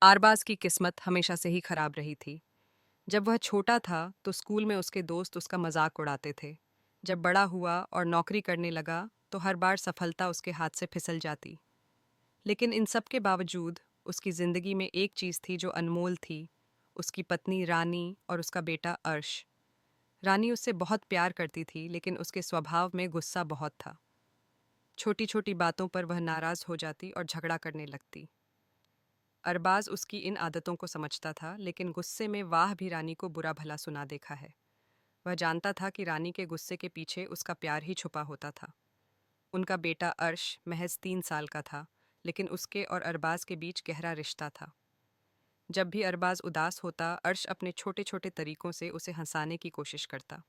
आरबाज की किस्मत हमेशा से ही खराब रही थी। जब वह छोटा था तो स्कूल में उसके दोस्त उसका मजाक उड़ाते थे। जब बड़ा हुआ और नौकरी करने लगा तो हर बार सफलता उसके हाथ से फिसल जाती। लेकिन इन सब के बावजूद उसकी जिंदगी में एक चीज थी जो अनमोल थी, उसकी पत्नी रानी और उसका बेटा अर्श। रानी उससे बहुत प्यार करती थी, लेकिन उसके स्वभाव में गुस्सा बहुत था। छोटी छोटी बातों पर वह नाराज हो जाती और झगड़ा करने लगती। अरबाज उसकी इन आदतों को समझता था, लेकिन गुस्से में वाह भी रानी को बुरा भला सुना देखा है। वह जानता था कि रानी के गुस्से के पीछे उसका प्यार ही छुपा होता था। उनका बेटा अर्श महज 3 साल का था, लेकिन उसके और अरबाज के बीच गहरा रिश्ता था। जब भी अरबाज उदास होता, अर्श अपने छोटे छोटे तरीकों से उसे हंसाने की कोशिश करता।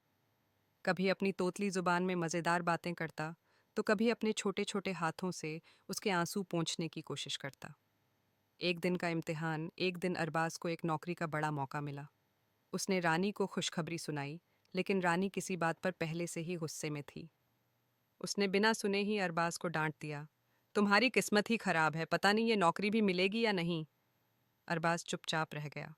कभी अपनी तोतली जुबान में मज़ेदार बातें करता, तो कभी अपने छोटे छोटे हाथों से उसके आंसू पोंछने की कोशिश करता। एक दिन का इम्तिहान, एक दिन अरबाज को एक नौकरी का बड़ा मौका मिला। उसने रानी को खुशखबरी सुनाई, लेकिन रानी किसी बात पर पहले से ही गुस्से में थी। उसने बिना सुने ही अरबाज को डांट दिया, तुम्हारी किस्मत ही खराब है, पता नहीं ये नौकरी भी मिलेगी या नहीं। अरबाज चुपचाप रह गया।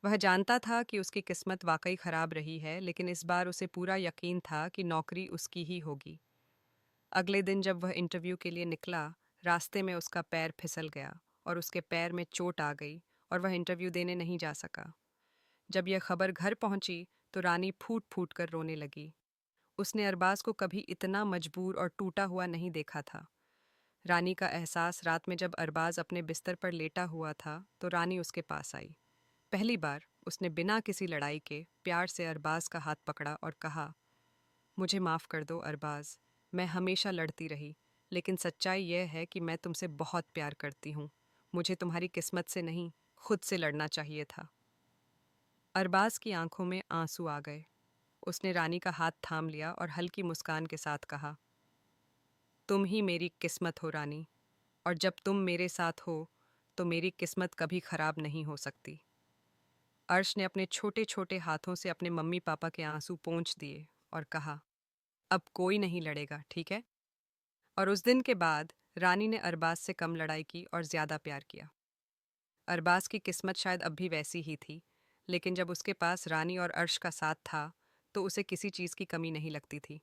वह जानता था कि उसकी किस्मत वाकई खराब रही है, लेकिन इस बार उसे पूरा यकीन था कि नौकरी उसकी ही होगी। अगले दिन जब वह इंटरव्यू के लिए निकला, रास्ते में उसका पैर फिसल गया और उसके पैर में चोट आ गई और वह इंटरव्यू देने नहीं जा सका। जब यह खबर घर पहुंची तो रानी फूट फूट कर रोने लगी। उसने अरबाज को कभी इतना मजबूर और टूटा हुआ नहीं देखा था। रानी का एहसास रात में जब अरबाज अपने बिस्तर पर लेटा हुआ था तो रानी उसके पास आई। पहली बार उसने बिना किसी लड़ाई के प्यार से अरबाज का हाथ पकड़ा और कहा, मुझे माफ़ कर दो अरबाज, मैं हमेशा लड़ती रही, लेकिन सच्चाई यह है कि मैं तुमसे बहुत प्यार करती हूँ। मुझे तुम्हारी किस्मत से नहीं, खुद से लड़ना चाहिए था। अरबाज की आंखों में आंसू आ गए। उसने रानी का हाथ थाम लिया और हल्की मुस्कान के साथ कहा, तुम ही मेरी किस्मत हो रानी, और जब तुम मेरे साथ हो तो मेरी किस्मत कभी खराब नहीं हो सकती। अर्श ने अपने छोटे छोटे हाथों से अपने मम्मी पापा के आंसू पोंछ दिए और कहा, अब कोई नहीं लड़ेगा, ठीक है। और उस दिन के बाद रानी ने अरबाज से कम लड़ाई की और ज्यादा प्यार किया। अरबाज की किस्मत शायद अब भी वैसी ही थी, लेकिन जब उसके पास रानी और अर्श का साथ था तो उसे किसी चीज की कमी नहीं लगती थी।